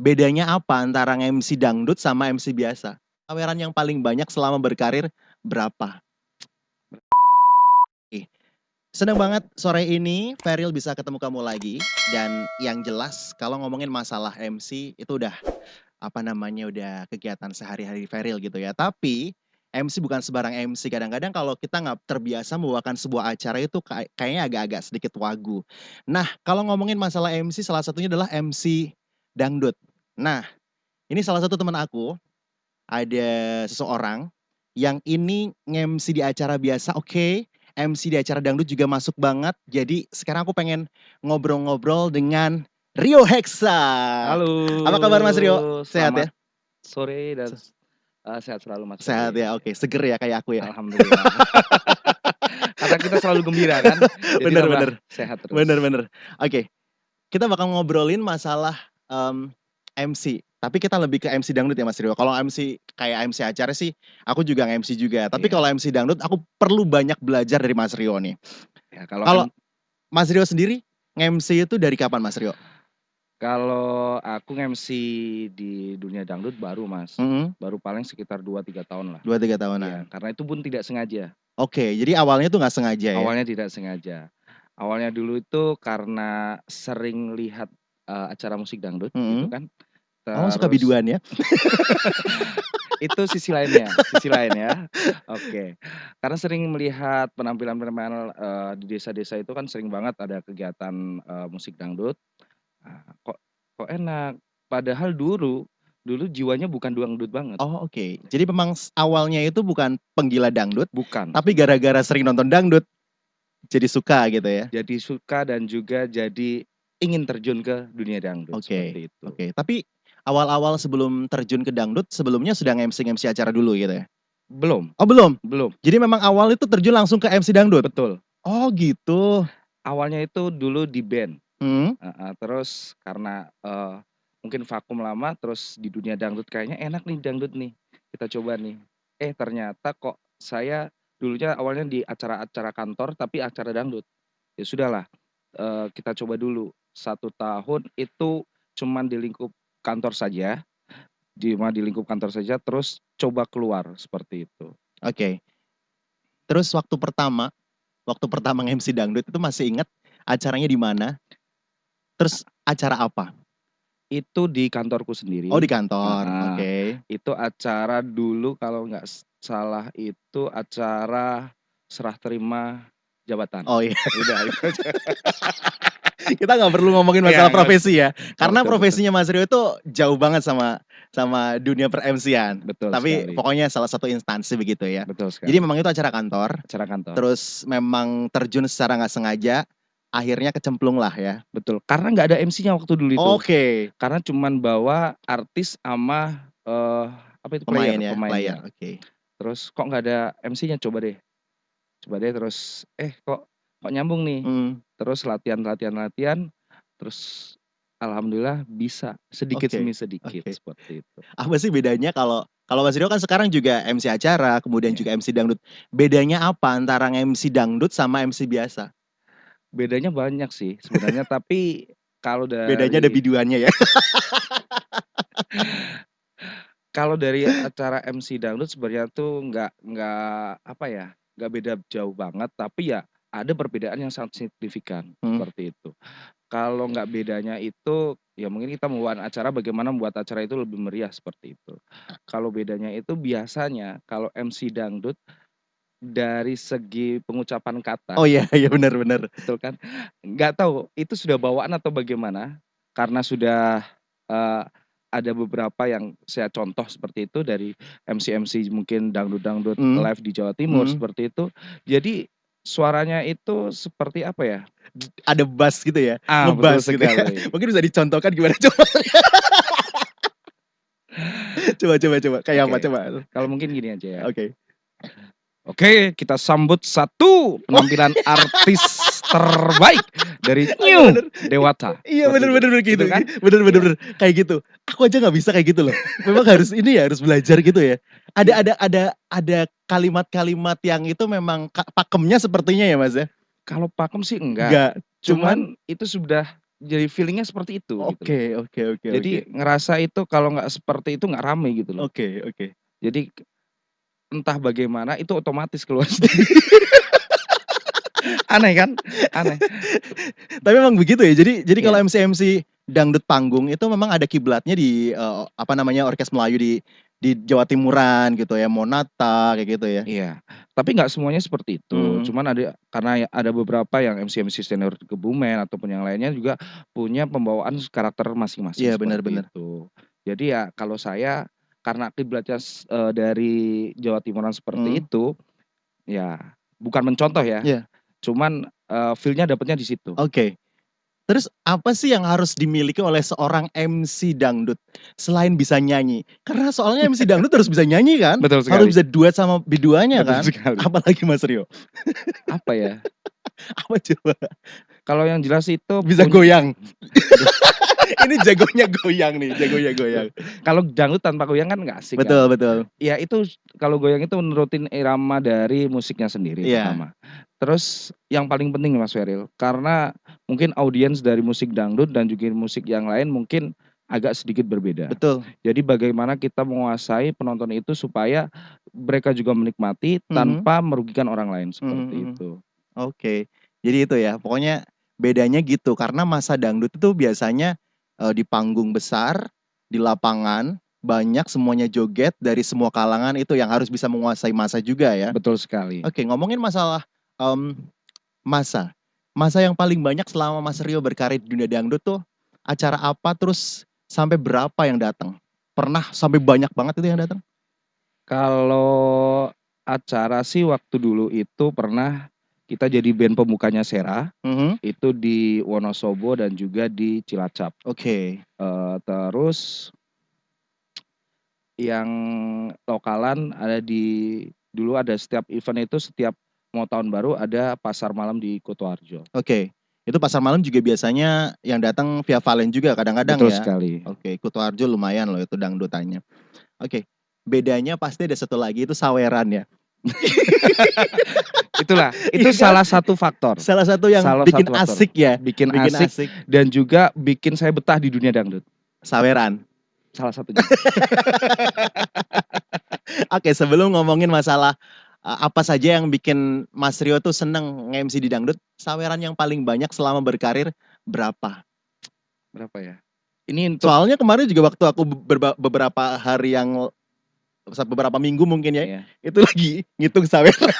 bedanya apa antara MC dangdut sama MC biasa? Aweran yang paling banyak selama berkarir berapa? Ih, seneng banget sore ini Feril bisa ketemu kamu lagi dan yang jelas kalau ngomongin masalah MC itu udah apa namanya udah kegiatan sehari-hari Feril gitu ya. Tapi MC bukan sebarang MC. Kadang-kadang kalau kita nggak terbiasa membawakan sebuah acara itu kayaknya agak-agak sedikit wagu. Nah, kalau ngomongin masalah MC salah satunya adalah MC dangdut. Nah, ini salah satu teman aku, ada seseorang yang ini nge-MC di acara biasa, oke, MC di acara dangdut juga masuk banget. Jadi sekarang aku pengen ngobrol-ngobrol dengan Rio Hexa. Halo, Apa kabar Mas Rio? Sehat ya? selamat sore dan sehat selalu Mas Sehat Ferdi. ya, oke. Seger ya kayak aku ya? Alhamdulillah. Karena kita selalu gembira kan, jadi Bener tambah bener. sehat terus. Bener bener. Oke, kita bakal ngobrolin masalah MC. Tapi kita lebih ke MC dangdut ya Mas Rio. Kalau MC kayak MC acara sih, aku juga nge-MC juga. Tapi Iya. kalau MC dangdut, aku perlu banyak belajar dari Mas Rio nih. Ya, Kalau Mas Rio sendiri nge-MC itu dari kapan Mas Rio? kalau aku nge-MC di dunia dangdut baru Mas, baru paling sekitar 2-3 tahun lah. 2-3 Iya, tahunan. karena itu pun tidak sengaja. Oke, jadi awalnya tuh nggak sengaja ya? Awalnya tidak sengaja. Awalnya dulu itu karena sering lihat acara musik dangdut gitu kan. Oh, suka Terus biduan ya? itu sisi lainnya, sisi lain ya. Oke. Karena sering melihat penampilan-penampilan, di desa-desa itu kan sering banget ada kegiatan, musik dangdut. Kok kok enak, padahal dulu jiwanya bukan dangdut banget. Oh, oke. Jadi memang awalnya itu bukan penggila dangdut, Bukan. tapi gara-gara sering nonton dangdut, jadi suka gitu ya? Jadi suka dan juga jadi ingin terjun ke dunia dangdut, Oke, seperti itu. oke. Tapi awal-awal sebelum terjun ke dangdut, sebelumnya sudah nge-MC acara dulu gitu ya? Belum Oh belum? belum, Jadi memang awal itu terjun langsung ke MC dangdut? betul. Oh gitu. Awalnya itu dulu di band. Hmm, Terus karena, mungkin vakum lama terus di dunia dangdut kayaknya enak nih dangdut nih, kita coba nih. Ternyata kok saya dulunya awalnya di acara-acara kantor tapi acara dangdut. Ya sudahlah, kita coba dulu 1 tahun itu cuman di lingkup kantor saja, di lingkup kantor saja terus coba keluar seperti itu. oke. Terus waktu pertama nge-MC dangdut itu masih ingat acaranya di mana? Terus acara apa? Itu di kantorku Oh di sendiri. kantor, Heeh. oke. Itu acara dulu kalau nggak salah itu acara serah terima jabatan. Oh iya, Udah itu aja. kita nggak perlu ngomongin Iya, masalah profesi ya, karena betul betul. profesinya Mas Rio itu jauh banget sama sama dunia per-MC-an. Betul Tapi sekali pokoknya salah satu instansi begitu ya. betul Jadi sekali. memang itu acara kantor, Acara kantor, terus memang terjun secara nggak sengaja, akhirnya kecemplung lah ya. betul. Karena nggak ada MC-nya waktu dulu itu. Oke, Karena cuman bawa artis sama, apa itu, pemain player, ya, pemain player, ya. oke. Terus kok nggak ada MC-nya, coba deh terus, kok nyambung nih. Hmm, Terus latihan latihan latihan, terus alhamdulillah bisa, sedikit oke, demi sedikit, oke. seperti itu. Apa sih bedanya kalau kalau Mas Rio kan sekarang juga MC acara, kemudian Iya. juga MC dangdut. Bedanya apa antara MC dangdut sama MC biasa? Bedanya banyak sih sebenarnya, tapi kalau Bedanya ada dari biduannya ya? kalau dari acara MC dangdut sebenarnya tuh nggak, apa ya, nggak beda jauh banget, tapi ya ada perbedaan yang sangat signifikan, Hmm, seperti itu. Kalau nggak bedanya itu, ya mungkin kita membuat acara bagaimana membuat acara itu lebih meriah, seperti itu. Kalau bedanya itu biasanya kalau MC dangdut dari segi pengucapan oh kata, iya iya, benar benar. betul kan? Nggak tahu itu sudah bawaan atau bagaimana, karena sudah, eee, ada beberapa yang saya contoh seperti itu dari MC-MC mungkin dangdut-dangdut Mmm, live di Jawa Timur mhm. seperti itu. Jadi suaranya itu seperti apa ya, Ada bass gitu ya, betul nge-bass gitu ya. sekali. Mungkin bisa dicontohkan gimana coba? Coba, kayak apa Oke, coba? kalau mungkin gini aja ya. Oke. Oke, kita sambut satu Oh, penampilan artis terbaik dari bener New bener. Dewata, Iya seperti bener itu. bener gitu, Betul kan? bener bener Iya bener, kayak gitu. Aku aja nggak bisa kayak gitu loh. Memang harus ini ya, harus belajar gitu ya. Ada iya. ada ada ada kalimat-kalimat yang itu memang pakemnya sepertinya ya, Mas, ya? Kalau pakem sih enggak, Enggak, cuman cuman itu sudah jadi feeling-nya seperti itu gitu loh. Oke oke oke oke. Jadi ngerasa itu kalau nggak seperti itu nggak rame gitu loh. Oke oke. Jadi entah bagaimana itu otomatis keluar sendiri. Aneh kan? Aneh. Tapi memang begitu ya. Jadi kalau Iya. MC-MC dangdut panggung itu memang ada kiblatnya di apa namanya orkes Melayu di Jawa Timuran gitu ya, Monata kayak gitu ya. Iya, tapi nggak semuanya seperti itu. Mhm. Cuman ada karena ada beberapa yang MC-MC senior Kebumen ataupun yang lainnya juga punya pembawaan karakter masing-masing Iya benar seperti benar. itu. Jadi ya kalau saya karena kiblatnya dari Jawa Timuran seperti Mhm. itu, ya bukan mencontoh ya, Iya. cuman, feel-nya dapatnya di situ. Oke. Terus apa sih yang harus dimiliki oleh seorang MC dangdut selain bisa nyanyi? Karena soalnya MC dangdut harus bisa nyanyi kan? Betul Harus sekali bisa duet sama biduannya betul kan? sekali. Apalagi Mas Rio? Apa ya, Apa coba? kalau yang jelas itu Bisa goyang. aduh, Ini jagonya goyang nih, jagonya goyang. kalau dangdut tanpa goyang kan nggak asik kan. Betul betul. Ya itu kalau goyang itu nurutin irama dari musiknya sendiri Iya, pertama. Terus yang paling penting nih Mas Feril, karena mungkin audiens dari musik dangdut dan juga musik yang lain mungkin agak sedikit berbeda. betul. Jadi bagaimana kita menguasai penonton itu supaya mereka juga menikmati Mhm, tanpa merugikan orang lain, mhm seperti mhm. itu. Oke. Jadi itu ya, pokoknya bedanya gitu karena masa dangdut itu biasanya, di panggung besar, di lapangan, banyak semuanya joget dari semua kalangan itu yang harus bisa menguasai masa juga ya. Betul sekali. Oke, ngomongin masalah, mmm, masa. Masa yang paling banyak selama Mas Rio berkarir di dunia dangdut tuh acara apa, terus sampai berapa yang datang? Pernah sampai banyak banget itu yang datang? Kalau acara sih waktu dulu itu pernah kita jadi band pembukanya Sera. Mhm, Itu di Wonosobo dan juga di Cilacap. oke Terus yang lokalan ada dulu ada setiap event itu setiap mau tahun baru ada pasar malam di Kutoarjo. oke. Itu pasar malam juga biasanya yang datang Via Valen juga kadang-kadang Betul ya? sekali. Oke, Kutoarjo lumayan loh itu dangdutannya. Oke, bedanya pasti ada satu lagi itu saweran ya? Itulah, itu Iya kan? salah satu faktor Salah satu yang salah bikin satu faktor. asik ya, Bikin bikin asik asik, dan juga bikin saya betah di dunia dangdut, saweran. salah satunya. Oke, sebelum ngomongin masalah, apa saja yang bikin Mas Rio tuh seneng nge-MC di dangdut, saweran yang paling banyak selama berkarir berapa? Berapa ya? Ini untuk Soalnya kemarin juga waktu aku beberapa hari yang beberapa minggu mungkin ya, ya. itu lagi ngitung saweran.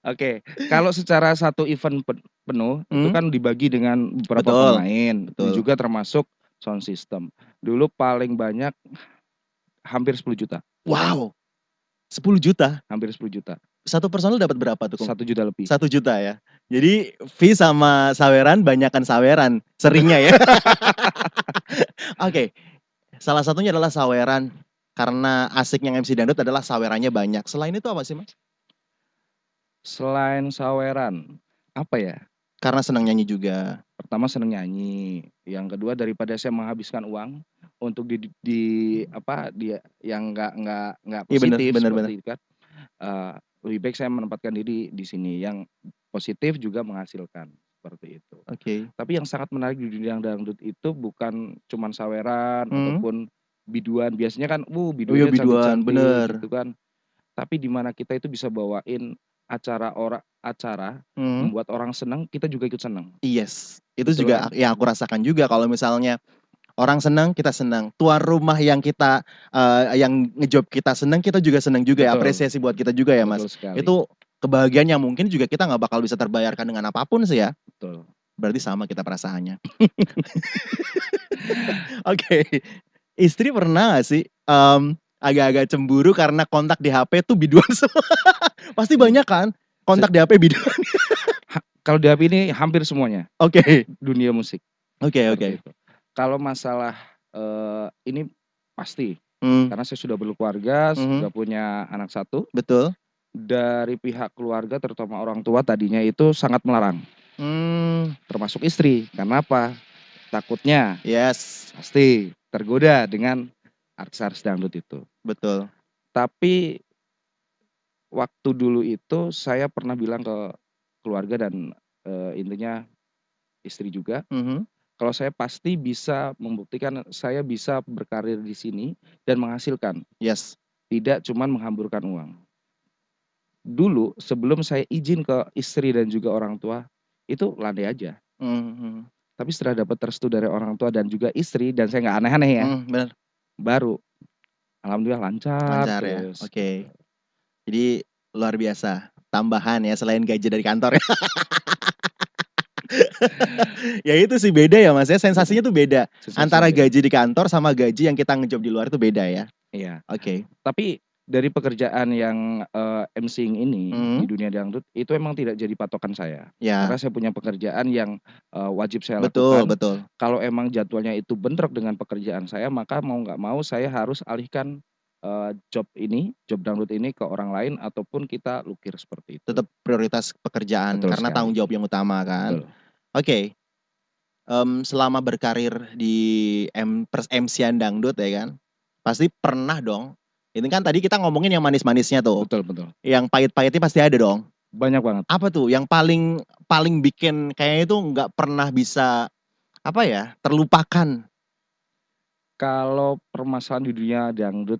Oke, kalau secara satu event penuh itu Mhm, kan dibagi dengan beberapa betul pemain dan betul. juga termasuk sound system. Dulu paling banyak hampir 10 juta, Wow, 10 juta. hampir 10 juta, Satu personel dapat berapa tuh, Kung? 1 juta lebih. 1 juta ya? Jadi fee sama saweran banyakan saweran, seringnya ya? Oke, salah satunya adalah saweran, karena asiknya MC dangdut adalah sawerannya banyak. Selain itu apa sih, Mas? Selain saweran, apa ya? Karena senang nyanyi juga. Pertama seneng nyanyi, yang kedua daripada saya menghabiskan uang untuk di apa, yang nggak Iya bener positif bener bener. seperti itu kan, eee, lebih baik saya menempatkan diri di sini, yang positif juga menghasilkan, seperti itu. Oke. Tapi yang sangat menarik di dunia dangdut itu bukan cuman saweran Mhm. ataupun biduan, biasanya kan, Oh iya biduannya biduan, cantik-cantik bener. gitu kan, tapi di mana kita itu bisa bawain acara Mhm. membuat orang senang, kita juga ikut senang, Yes, itu betul juga kan? yang aku rasakan juga kalau misalnya orang senang, kita senang. Tuan rumah yang kita, yang ngejob kita senang, kita juga senang juga ya, Betul, apresiasi buat kita juga ya, Mas. betul sekali, Itu kebahagiaan yang mungkin juga kita nggak bakal bisa terbayarkan dengan apapun sih ya. betul. Berarti sama kita perasaannya. Oke, istri pernah nggak sih, agak-agak cemburu karena kontak di HP tuh biduan semua? Pasti Mmm, banyak kan, se kontak di HP biduan? kalau di HP ini hampir semuanya, Oke, dunia musik, oke seperti oke. itu. Kalau masalah, ini pasti, Mmm, karena saya sudah berkeluarga, mhm, sudah punya anak satu. betul. Dari pihak keluarga terutama orang tua tadinya itu sangat melarang, Mmm, termasuk istri. Karena apa? Takutnya yes, pasti tergoda dengan artis-artis dangdut itu. betul. Tapi waktu dulu itu saya pernah bilang ke keluarga dan, intinya istri juga. Mhm. Kalau saya pasti bisa membuktikan saya bisa berkarir di sini dan menghasilkan, Yes. tidak cuman menghamburkan uang. Dulu sebelum saya izin ke istri dan juga orang tua, itu landai aja. Mhm. Tapi setelah dapat restu dari orang tua dan juga istri dan saya nggak aneh-aneh ya, Bener. baru alhamdulillah lancar Lancar ya? terus gitu. Oke. Jadi luar biasa, tambahan ya selain gaji dari kantor ya. Ya itu sih beda ya Mas ya, Beda, sensasinya tuh beda, sensasinya antara beda. gaji di kantor sama gaji yang kita ngejob di luar itu beda ya? Iya. Oke. Tapi dari pekerjaan yang, MC-ing ini di Mhm. dunia dangdut itu emang tidak jadi patokan saya. Karena Ya, saya punya pekerjaan yang, wajib saya betul lakukan. betul. Kalau emang jadwalnya itu bentrok dengan pekerjaan saya, maka mau nggak mau saya harus alihkan, job dangdut ini ke orang lain ataupun kita lukir seperti itu. Tetap prioritas pekerjaan Betul karena tanggung sekali, jawab yang utama kan? betul. Oke, selama berkarir di MC-an dangdut ya kan, pasti pernah dong, ini kan tadi kita ngomongin yang manis-manisnya tuh, Betul betul. yang pahit-pahitnya pasti ada dong. Banyak banget. Apa tuh yang paling paling bikin kayaknya itu nggak pernah bisa, apa ya, terlupakan? Kalau permasalahan di dunia dangdut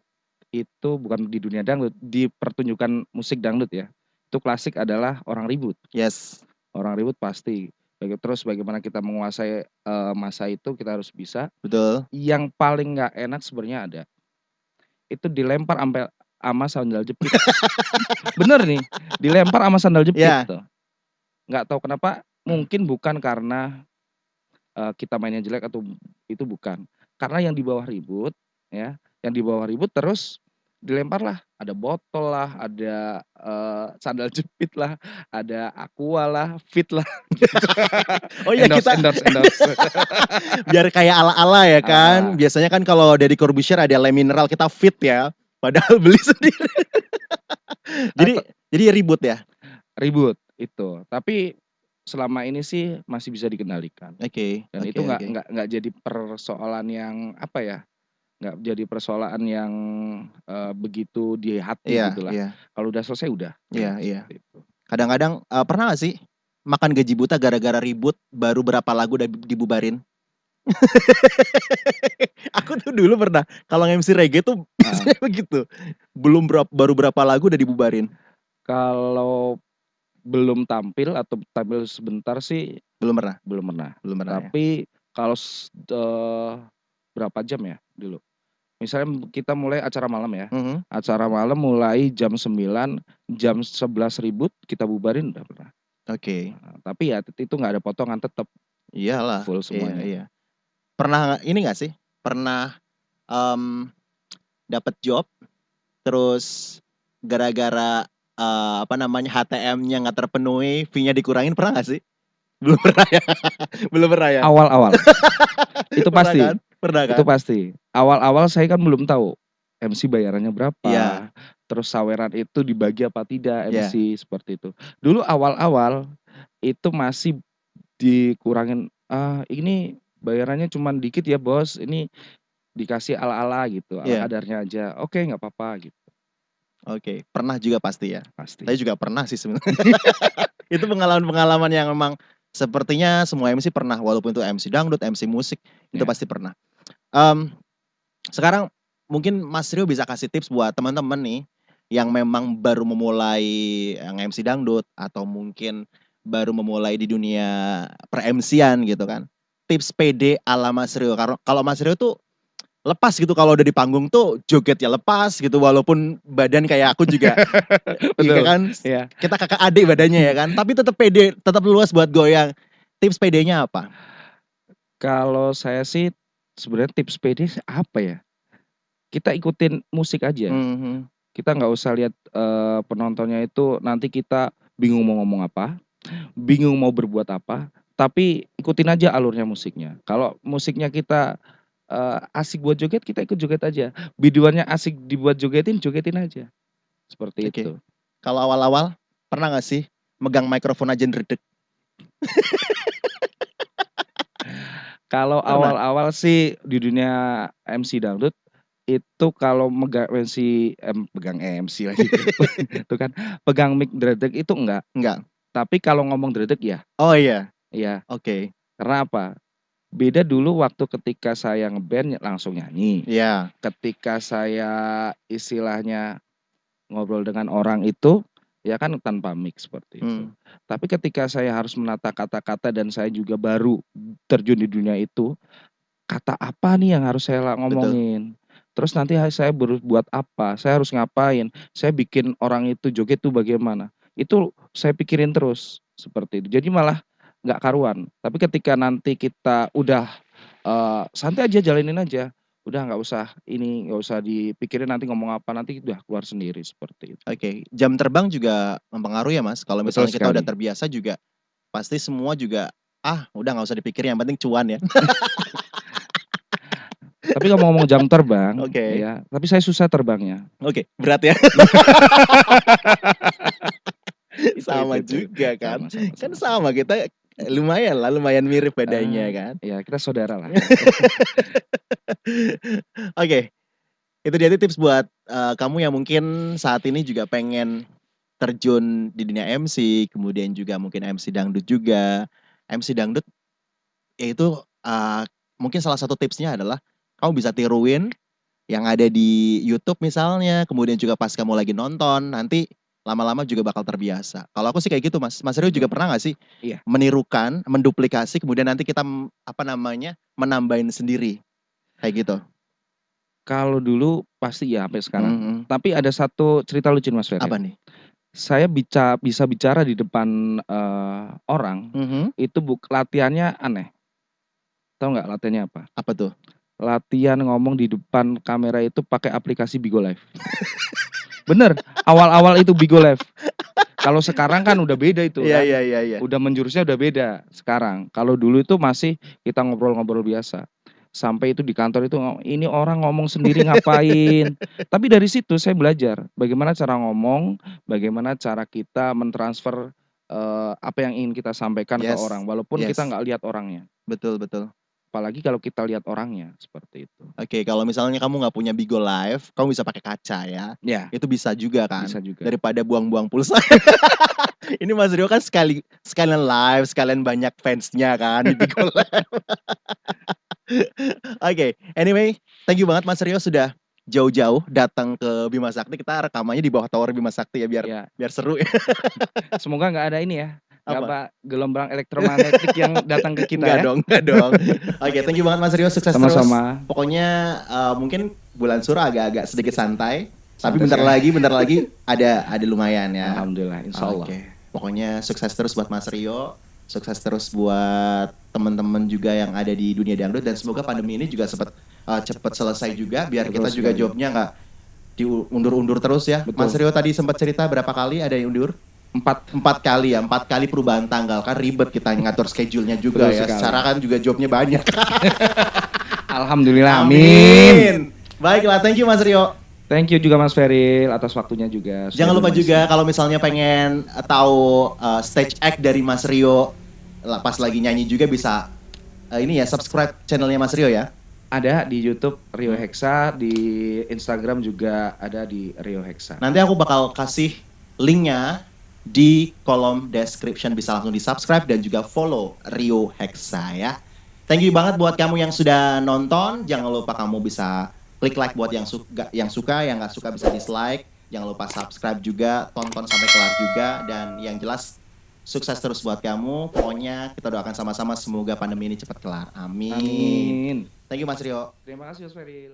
itu bukan di dunia dangdut, di pertunjukan musik dangdut ya, itu klasik adalah orang ribut. Yes, Orang ribut pasti. Terus bagaimana kita menguasai, masa itu kita harus bisa. betul. Yang paling nggak enak sebenarnya ada, itu dilempar ama sandal jepit. Bener nih, dilempar ama sandal jepit Ya, tuh. Nggak tahu kenapa, mungkin bukan karena, kita mainnya jelek atau itu bukan. Karena yang di bawah ribut ya, yang di bawah ribut terus dilemparlah, ada botol lah, ada, sandal jepit lah, ada Aqua lah, Fit lah, gitu. oh iya Endorse kita endorse endorse. biar kayak ala-ala ya kan, Ala-ala. biasanya kan kalau dari Corbusier ada Le Mineral kita fit ya, padahal beli sendiri. Jadi Atau jadi ribut ya? ribut, itu. Tapi selama ini sih masih bisa dikendalikan Oke dan itu oke oke. nggak jadi persoalan yang, apa ya, nggak jadi persoalan yang, begitu di hati Iya gitulah. iya Kalau udah selesai udah, iya iya. seperti itu. Kadang-kadang, pernah nggak sih makan gaji buta gara-gara ribut baru berapa lagu udah dibubarin? Aku tuh dulu pernah kalau nge-MC reggae tuh Heeh. biasanya begitu, baru berapa lagu udah dibubarin. Kalau belum tampil atau tampil sebentar sih Belum pernah belum pernah. belum pernah ya? Tapi kalau berapa jam ya dulu? Misalnya kita mulai acara malam ya, Mhm. acara malam mulai jam 9, jam 11 ribut kita bubarin udah pernah. Oke. Tapi ya itu nggak ada potongan, tetap Iyalah, full iya semuanya. iya. Pernah ini nggak sih, pernah, mmm, dapet job terus gara-gara, apa namanya, HTM-nya nggak terpenuhi, fee-nya dikurangin, pernah nggak sih? Belum pernah ya? Belum pernah ya? Awal-awal, itu Pernah pasti kan? Pernah itu kan? pasti. Awal-awal saya kan belum tahu MC bayarannya Iya berapa, terus saweran itu dibagi apa tidak iya. MC, seperti itu. Dulu awal-awal itu masih dikurangin, "Ah, ini bayarannya cuman dikit ya Bos, ini dikasih ala-ala gitu, ala Iya, kadarnya aja." "Oke, nggak apa-apa," gitu, oke. Pernah juga pasti ya? Saya pasti. juga pernah sih sebenarnya. Itu pengalaman-pengalaman yang memang sepertinya semua MC pernah, walaupun itu MC dangdut, MC musik, itu Ya. pasti pernah. Mmm, sekarang mungkin Mas Rio bisa kasih tips buat teman-teman nih, yang memang baru memulai, nge-MC dangdut atau mungkin baru memulai di dunia per-MC-an gitu kan. Tips pede ala Mas Rio, karena kalau Mas Rio tuh lepas gitu kalau udah di panggung tuh joget ya lepas gitu, walaupun badan kayak aku juga, iya Betul, kan, iya. kita kakak adik badannya ya kan, tapi tetap pede, tetap luas buat goyang. Tips pedenya apa? Kalau saya sih sebenarnya tips pede sih apa ya, kita ikutin musik aja. Mhm. Kita nggak usah lihat, penontonnya itu nanti kita bingung mau ngomong apa, bingung mau berbuat apa, tapi ikutin aja alurnya musiknya. Kalau musiknya kita, asik buat joget, kita ikut joget aja. Biduannya asik dibuat jogetin, jogetin aja, seperti Oke. itu. Kalau awal-awal, pernah nggak sih megang mikrofon aja nredeg? Kalau Pernah? awal-awal sih di dunia MC dangdut, itu kalau pegang MC lagi, itu kan, pegang mic dredeg itu enggak, Enggak? tapi kalau ngomong dredeg ya, Oh iya? iya. Oke. Karena apa? Beda dulu waktu ketika saya nge-band langsung nyanyi. Iya. Ketika saya istilahnya ngobrol dengan orang itu, ya kan tanpa mic seperti itu. Mmm, Tapi ketika saya harus menata kata-kata dan saya juga baru terjun di dunia itu, kata apa nih yang harus saya betul. ngomongin? Terus nanti saya berbuat apa? Saya harus ngapain? Saya bikin orang itu joget tuh bagaimana? Itu saya pikirin terus seperti itu. Jadi malah nggak karuan. Tapi ketika nanti kita udah santai aja jalanin aja. Udah nggak usah ini, nggak usah dipikirin nanti ngomong apa, nanti udah keluar sendiri seperti itu. Oke, jam terbang juga mempengaruhi ya, Mas? Kalau Betul misalnya kita udah sekali. terbiasa juga pasti semua juga, "Ah, udah nggak usah dipikirin yang penting cuan ya." Tapi ngomong-ngomong jam terbang, Oke, ya, tapi saya susah terbangnya. oke, berat ya? Sama Itu. juga kan. Sama sama Kan sama sama. sama kita, lumayan lah, lumayan mirip badannya kan. Ya kita saudara lah. Oke, itu dia tips buat, kamu yang mungkin saat ini juga pengen terjun di dunia MC, kemudian juga mungkin MC dangdut juga. MC dangdut ya itu, mungkin salah satu tipsnya adalah kamu bisa tiruin yang ada di YouTube misalnya, kemudian juga pas kamu lagi nonton, nanti lama-lama juga bakal terbiasa. Kalau aku sih kayak gitu, Mas. Mas Rio juga Betul. pernah nggak sih Iya. menirukan, menduplikasi, kemudian nanti kita, apa namanya, menambahin sendiri, kayak gitu? Kalau dulu pasti ya sampai Mhm sekarang. mhm. Tapi ada satu cerita lucu Mas Apa Feril. nih? Saya bisa bicara di depan, orang, Mhm, itu latihannya aneh. Tahu nggak latihannya apa? apa tuh? Latihan ngomong di depan kamera itu pakai aplikasi Bigo Live. Bener, awal-awal itu Bigo Live. Kalau sekarang kan udah beda itu Iya kan, iya iya iya. udah menjurusnya udah beda sekarang. Kalau dulu itu masih kita ngobrol-ngobrol biasa. Sampai itu di kantor itu, "Ini orang ngomong sendiri ngapain?" Tapi dari situ saya belajar bagaimana cara ngomong, bagaimana cara kita mentransfer, apa yang ingin kita sampaikan ke orang, Yes, walaupun kita yes, nggak lihat orangnya. betul betul. Apalagi kalau kita lihat orangnya, seperti itu. Oke, kalau misalnya kamu nggak punya Bigo Live, kamu bisa pakai kaca ya, Ya, itu bisa juga kan, bisa juga. daripada buang-buang pulsa. Ini Mas Rio kan sekalian live, sekalian banyak fansnya kan di Bigo Live. Oke, anyway, thank you banget Mas Rio sudah jauh-jauh datang ke Bima Sakti. Kita rekamannya di bawah tower Bima Sakti ya biar Ya, biar seru ya. semoga nggak ada ini ya, nggak Apa? gelombang elektromagnetik yang datang ke kita Enggak ya. dong, enggak dong. Oke, thank you banget Mas Rio, sukses terus. Sama-sama, Pokoknya, mungkin bulan Suro agak-agak sedikit santai, tapi santai sekali. bentar lagi ada lumayan ya. Alhamdulillah, insyaallah. Oke, pokoknya sukses terus buat Mas Rio, sukses terus buat teman-teman juga yang ada di dunia dangdut dan semoga pandemi ini juga cepet selesai juga biar Betul kita juga sekali. jobnya nggak diundur-undur terus ya. Mas Betul. Rio tadi sempat cerita berapa kali ada yang undur? 4, 4 kali ya, 4 kali perubahan tanggal, kan ribet kita ngatur schedule-nya juga betul ya, sekali. secara kan juga jobnya banyak. Alhamdulillah, amin. Amin. Baiklah, thank you Mas Rio. Thank you juga Mas Feril atas waktunya juga sudah Jangan lupa berbagi. juga kalau misalnya pengen tahu stage act dari Mas Rio pas lagi nyanyi juga bisa ini ya subscribe channelnya Mas Rio ya. Ada di YouTube Rio Hexa, di Instagram juga ada di Rio Hexa. Nanti aku bakal kasih linknya di kolom description, bisa langsung di subscribe dan juga follow Rio Hexa ya. Thank you banget buat kamu yang sudah nonton. Jangan lupa kamu bisa klik like buat yang suka, yang nggak suka bisa dislike. Jangan lupa subscribe juga, tonton sampai kelar juga. Dan yang jelas sukses terus buat kamu. Pokoknya kita doakan sama-sama semoga pandemi ini cepat kelar. Amin. Amin. Thank you Mas Rio. Terima kasih Mas Feril.